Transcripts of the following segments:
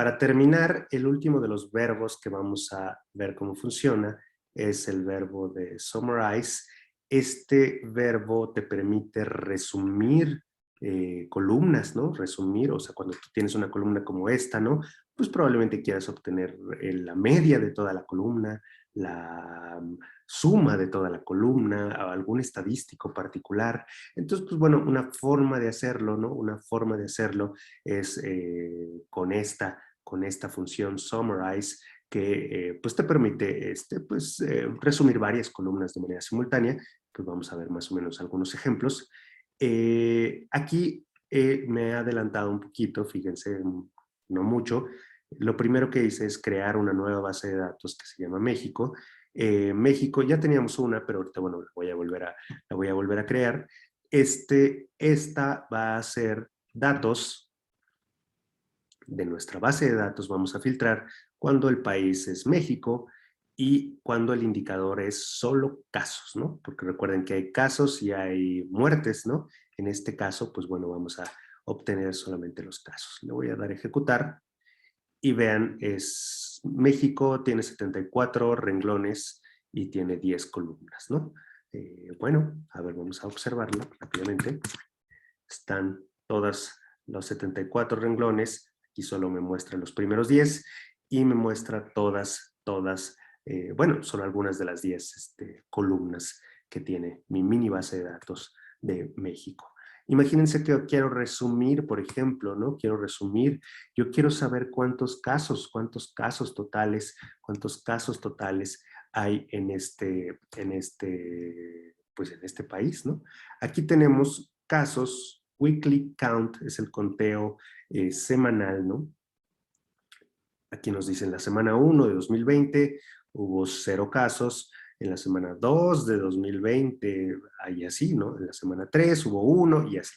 para terminar, el último de los verbos que vamos a ver cómo funciona es el verbo de summarize. Este verbo te permite resumir columnas, ¿no? Resumir, o sea, cuando tú tienes una columna como esta, ¿no? Pues probablemente quieras obtener la media de toda la columna, la suma de toda la columna, algún estadístico particular. Entonces, pues bueno, una forma de hacerlo, ¿no? Una forma de hacerlo es con esta función summarize, que pues te permite resumir varias columnas de manera simultánea. Pues vamos a ver más o menos algunos ejemplos. Aquí me he adelantado un poquito, fíjense, no mucho. Lo primero que hice es crear una nueva base de datos que se llama México. México, ya teníamos una, pero ahorita, bueno, la voy a volver a crear. Esta va a ser datos de nuestra base de datos. Vamos a filtrar cuando el país es México y cuando el indicador es solo casos, ¿no? Porque recuerden que hay casos y hay muertes, ¿no? En este caso, pues bueno, vamos a obtener solamente los casos. Le voy a dar a ejecutar y vean, México tiene 74 renglones y tiene 10 columnas, ¿no? Bueno, a ver, vamos a observarlo rápidamente. Están todas los 74 renglones. Aquí solo me muestra los primeros 10 y me muestra todas, bueno, son algunas de las 10 columnas que tiene mi mini base de datos de México. Imagínense que yo quiero resumir, por ejemplo, ¿no? Quiero resumir, yo quiero saber cuántos casos totales hay en este país, ¿no? Aquí tenemos casos, weekly count es el conteo semanal, ¿no? Aquí nos dicen la semana 1 de 2020 hubo 0 casos, en la semana 2 de 2020 hay así, ¿no? En la semana 3 hubo 1 y así.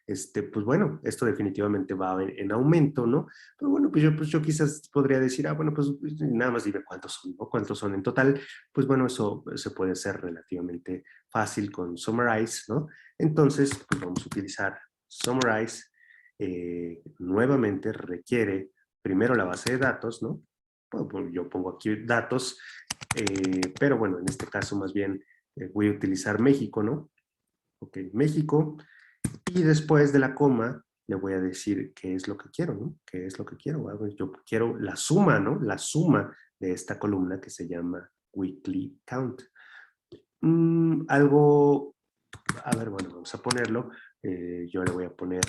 Pues bueno, esto definitivamente va en aumento, ¿no? Pero bueno, pues yo quizás podría decir, bueno, pues nada más dime cuántos son, ¿no? ¿Cuántos son en total? Pues bueno, eso se puede hacer relativamente fácil con Summarize, ¿no? Entonces, pues vamos a utilizar Summarize. Nuevamente requiere primero la base de datos, ¿no? Bueno, pues yo pongo aquí datos, pero bueno, en este caso más bien voy a utilizar México, ¿no? Ok, México. Y después de la coma, le voy a decir qué es lo que quiero, ¿no? ¿Qué es lo que quiero? Yo quiero la suma, ¿no? La suma de esta columna que se llama Weekly Count. Algo, a ver, bueno, vamos a ponerlo. Yo le voy a poner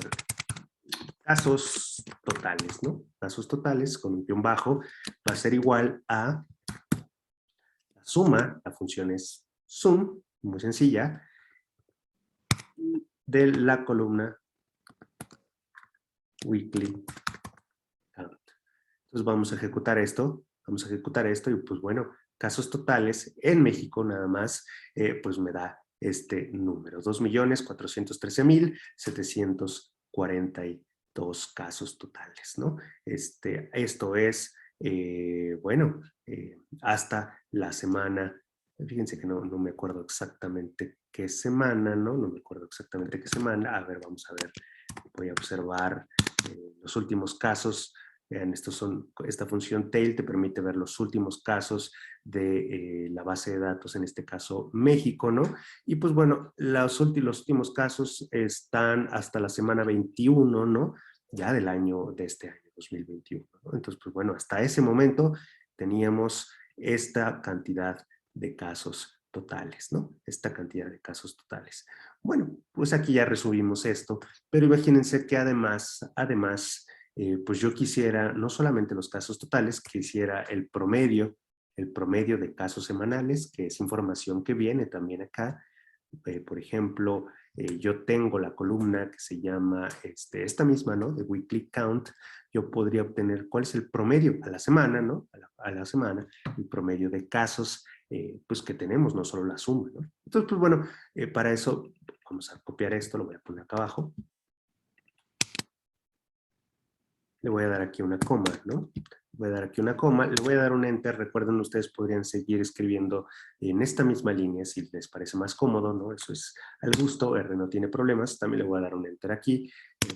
casos totales, ¿no? Casos totales con un guión bajo va a ser igual a la suma, la función es sum, muy sencilla, de la columna Weekly Count. Entonces vamos a ejecutar esto y pues bueno, casos totales en México nada más, pues me da este número, 2.413.742 casos totales, ¿no? Esto es, bueno, hasta la semana, fíjense que no me acuerdo exactamente qué semana, ¿no? No me acuerdo exactamente qué semana, a ver, vamos a ver, voy a observar los últimos casos. Vean, esta función tail te permite ver los últimos casos de la base de datos, en este caso México, ¿no? Y pues bueno, los últimos casos están hasta la semana 21, ¿no? Ya de este año, 2021, ¿no? Entonces, pues bueno, hasta ese momento teníamos esta cantidad de casos totales, ¿no? Esta cantidad de casos totales. Bueno, pues aquí ya resumimos esto, pero imagínense que además, pues yo quisiera no solamente los casos totales, quisiera el promedio de casos semanales, que es información que viene también acá. Por ejemplo, yo tengo la columna que se llama esta misma, ¿no? De Weekly Count. Yo podría obtener cuál es el promedio a la semana, ¿no? A la semana, el promedio de casos pues que tenemos, no solo la suma, ¿no? Entonces, pues bueno, para eso vamos a copiar esto, lo voy a poner acá abajo. Le voy a dar aquí una coma, ¿no? Voy a dar aquí una coma, le voy a dar un enter. Recuerden, ustedes podrían seguir escribiendo en esta misma línea si les parece más cómodo, ¿no? Eso es al gusto, R no tiene problemas. También le voy a dar un enter aquí,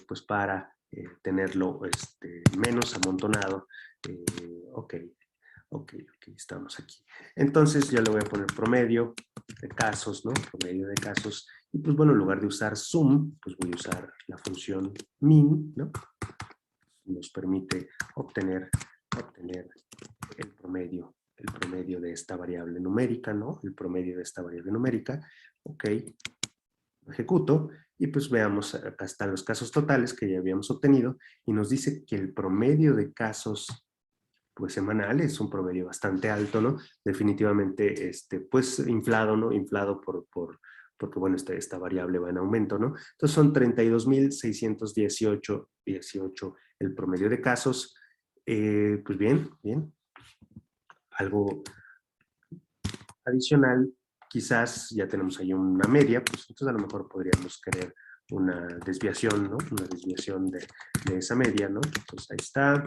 pues para tenerlo menos amontonado. Ok, estamos aquí. Entonces ya le voy a poner promedio de casos, ¿no? Promedio de casos. Y pues bueno, en lugar de usar sum, pues voy a usar la función min, ¿no? Nos permite obtener el promedio de esta variable numérica, ¿no? El promedio de esta variable numérica. Ok, lo ejecuto y pues veamos, acá están los casos totales que ya habíamos obtenido y nos dice que el promedio de casos pues semanal es un promedio bastante alto, ¿no? Definitivamente, pues inflado, ¿no? Inflado porque, bueno, esta variable va en aumento, ¿no? Entonces son 32.618 el promedio de casos. Pues bien, bien. Algo adicional, quizás ya tenemos ahí una media, pues entonces a lo mejor podríamos querer una desviación, ¿no? Una desviación de esa media, ¿no? Entonces ahí está.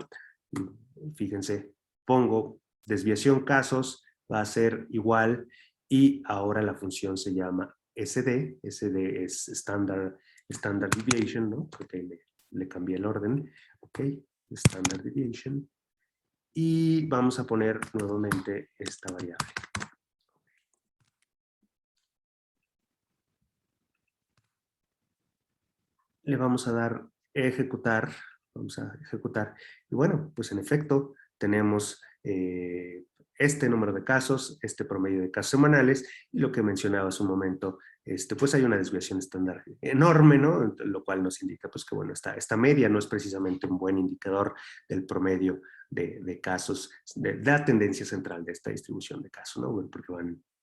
Fíjense, pongo desviación casos, va a ser igual y ahora la función se llama SD. SD es Standard Deviation, ¿no? Porque le cambié el orden. Ok, Standard Deviation. Y vamos a poner nuevamente esta variable. Le vamos a dar ejecutar, vamos a ejecutar. Y bueno, pues en efecto tenemos este número de casos, este promedio de casos semanales, y lo que mencionaba hace un momento, pues hay una desviación estándar enorme, ¿no? Lo cual nos indica pues que bueno, esta media no es precisamente un buen indicador del promedio de casos, de la tendencia central de esta distribución de casos, ¿no? Bueno, porque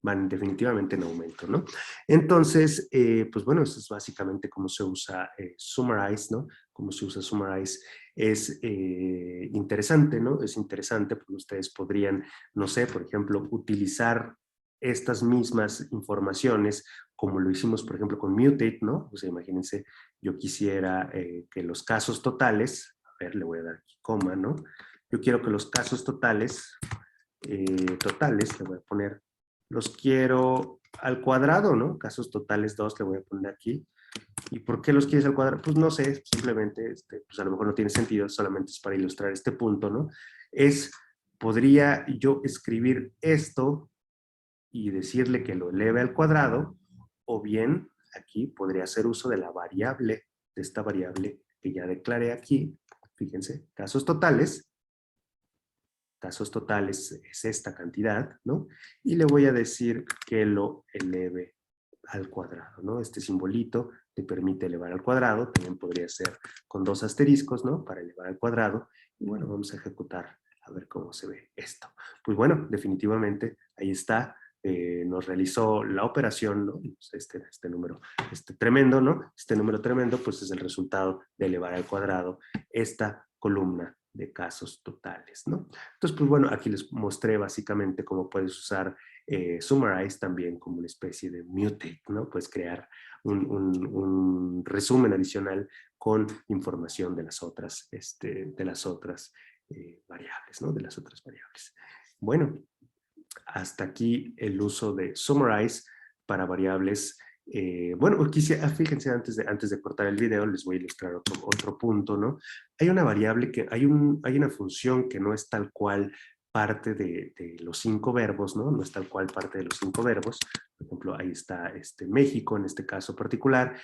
van definitivamente en aumento, ¿no? Entonces, pues bueno, eso es básicamente cómo se usa Summarize, ¿no? Cómo se usa Summarize es interesante, ¿no? Es interesante porque ustedes podrían, no sé, por ejemplo, utilizar estas mismas informaciones como lo hicimos, por ejemplo, con Mutate, ¿no? O sea, imagínense, yo quisiera que los casos totales, a ver, le voy a dar aquí coma, ¿no? Yo quiero que los casos totales, le voy a poner, los quiero al cuadrado, ¿no? Casos totales 2 le voy a poner aquí. ¿Y por qué los quieres al cuadrado? Pues no sé, simplemente, pues a lo mejor no tiene sentido, solamente es para ilustrar este punto, ¿no? Podría yo escribir esto y decirle que lo eleve al cuadrado, o bien aquí podría hacer uso de la variable, de esta variable que ya declaré aquí, fíjense, casos totales es esta cantidad, ¿no? Y le voy a decir que lo eleve al cuadrado, ¿no? Este simbolito te permite elevar al cuadrado, también podría ser con 2 asteriscos, ¿no? Para elevar al cuadrado. Y bueno, vamos a ejecutar a ver cómo se ve esto. Pues bueno, definitivamente ahí está. Nos realizó la operación, ¿no? Este número tremendo, ¿no? Este número tremendo, pues es el resultado de elevar al cuadrado esta columna de casos totales, ¿no? Entonces, pues bueno, aquí les mostré básicamente cómo puedes usar Summarize también como una especie de mutate, ¿no? Puedes crear un resumen adicional con información de las otras, variables, ¿no? De las otras variables. Bueno, hasta aquí el uso de Summarize para variables. Bueno, fíjense, antes de cortar el video, les voy a ilustrar otro punto, ¿no? Hay una variable hay una función que no es tal cual parte de los 5 verbos, ¿no? No es tal cual parte de los 5 verbos. Por ejemplo, ahí está México, en este caso particular,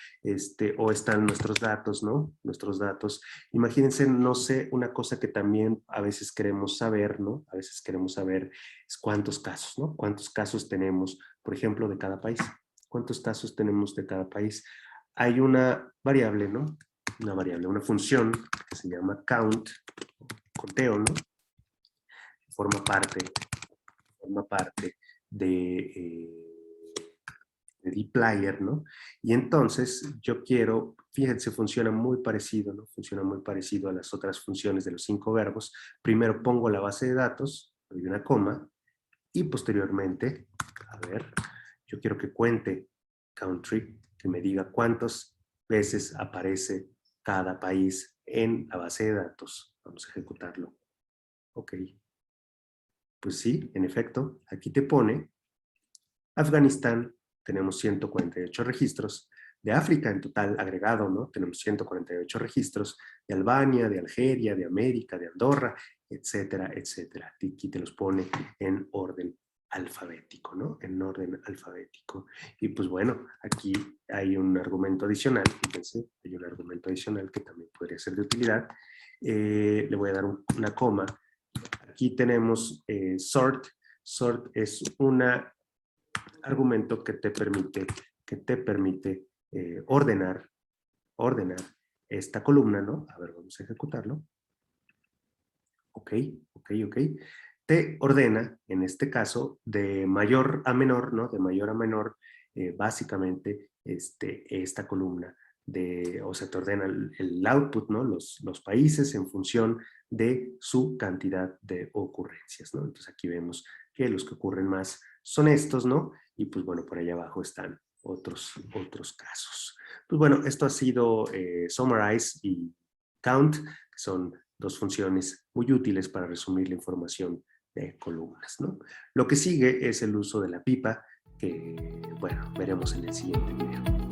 o están nuestros datos, ¿no? Nuestros datos. Imagínense, no sé, una cosa que también a veces queremos saber, ¿no? A veces queremos saber es cuántos casos, ¿no? ¿Cuántos casos tenemos, por ejemplo, de cada país? ¿Cuántos casos tenemos de cada país? Hay una variable, ¿no? Una función que se llama count, conteo, ¿no? Forma parte de dplyr, ¿no? Y entonces yo quiero, fíjense, funciona muy parecido, ¿no? Funciona muy parecido a las otras funciones de los 5 verbos. Primero pongo la base de datos, doy una coma, y posteriormente, a ver, yo quiero que cuente country, que me diga cuántas veces aparece cada país en la base de datos. Vamos a ejecutarlo. Ok. Pues sí, en efecto, aquí te pone Afganistán, tenemos 148 registros, de África en total agregado, ¿no? Tenemos 148 registros de Albania, de Algeria, de América, de Andorra, etcétera, etcétera. Aquí te los pone en orden alfabético, ¿no? En orden alfabético. Y pues bueno, aquí hay un argumento adicional, fíjense, hay un argumento adicional que también podría ser de utilidad. Le voy a dar una coma. Aquí tenemos sort. Sort es un argumento que te permite ordenar esta columna, ¿no? A ver, vamos a ejecutarlo. Ok. Te ordena, en este caso, de mayor a menor, ¿no? De mayor a menor, básicamente, esta columna, o sea, te ordena el output, ¿no? Los países en función de su cantidad de ocurrencias, ¿no? Entonces aquí vemos que los que ocurren más son estos, ¿no? Y pues bueno, por allá abajo están otros casos. Pues bueno, esto ha sido Summarize y Count, que son dos funciones muy útiles para resumir la información de columnas, ¿no? Lo que sigue es el uso de la pipa, que, bueno, veremos en el siguiente video.